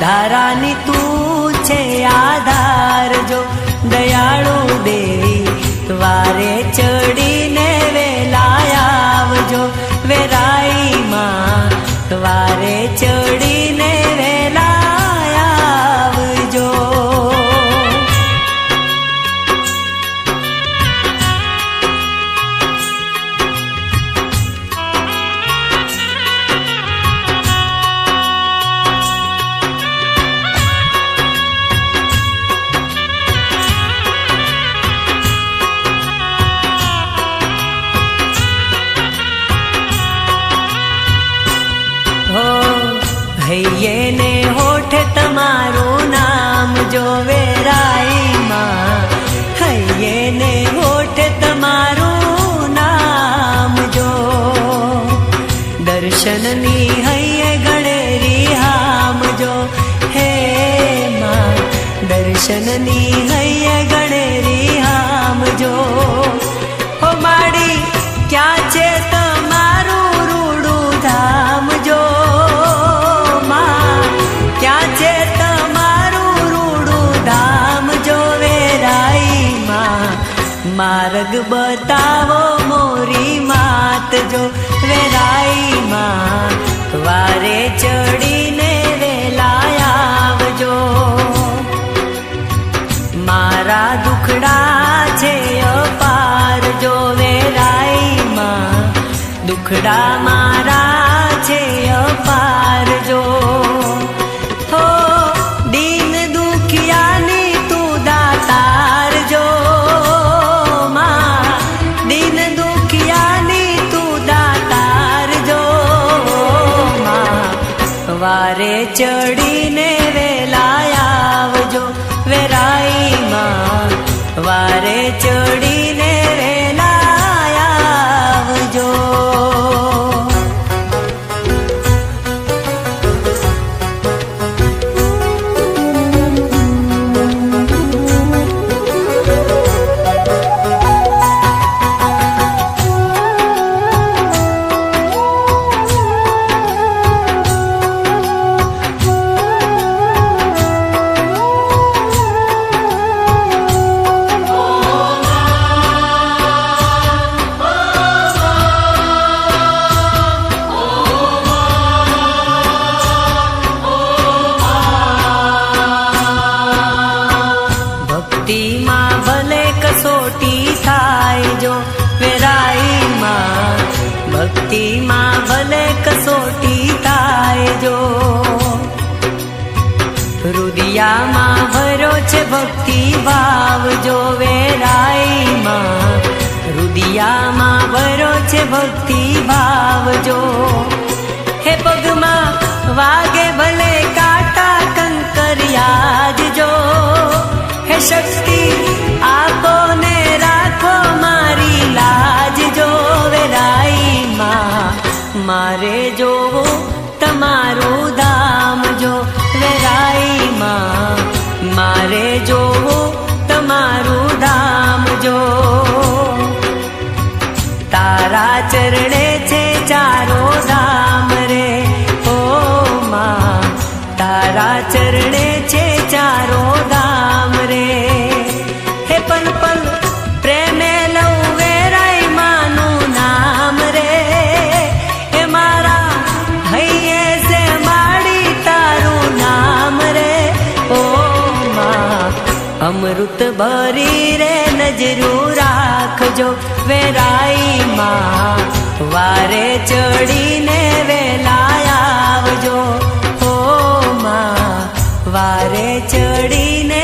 धारानी तू छे आधार जो दयाळु देवी वारे चढ़ीने वेलाया आवजो वेराई मां वारे चढ़ीने वेलाया आवजो। हૈये ने होठ तमारू नाम जो वेराई मां, हैये ने होठ तमारू नाम जो दर्शन नी हૈये गणेरी हाम जो हे मां, दर्शन नी हૈये गणेरी हाम जो। हो माड़ी क्या छे तमारू रूडू धाम जो, मार्ग बतावो मोरी मात जो वेराई मां वारे चढ़ीने वेलाया आवजो। मारा दुखड़ा छे अपार जो वेराई मां, दुखड़ा मारा छे अपार जो। हो दीन दुखियानी तू दातार जो, वारे चढ़ीने वेलाया आवजो वेराई मां, वारे चढ़ीने वेलाया आवजो। भले कसोटी थाय जो वेराई मां, भक्ति मां भले कसोटी थाय जो। हृदया मां भरो छे भक्ति भाव जो वेराई मां, हृदया मां भरो छे भक्ति भाव जो। हे पगमा वागे भले काटा कंकरियाज जो, हे शक्ति आपो ने राखो मारी लाज जो वेराई मां, मारे जो तमारू धाम जो वेराई मां, मारे जो तमारू धाम जो। तारा चरणे छे चारो धाम रे ओ मां, तारा चरणे छे चारो धाम रे। हे पल पल प्रेमे लऊ वेराई मानु नाम रे, हे मारा हૈये से माड़ी અમૃત ભરી રે નજરું રાખજો વેરાઈ માં વારે ચડીને વેલા આવજો ઓ માં વારે ચડીને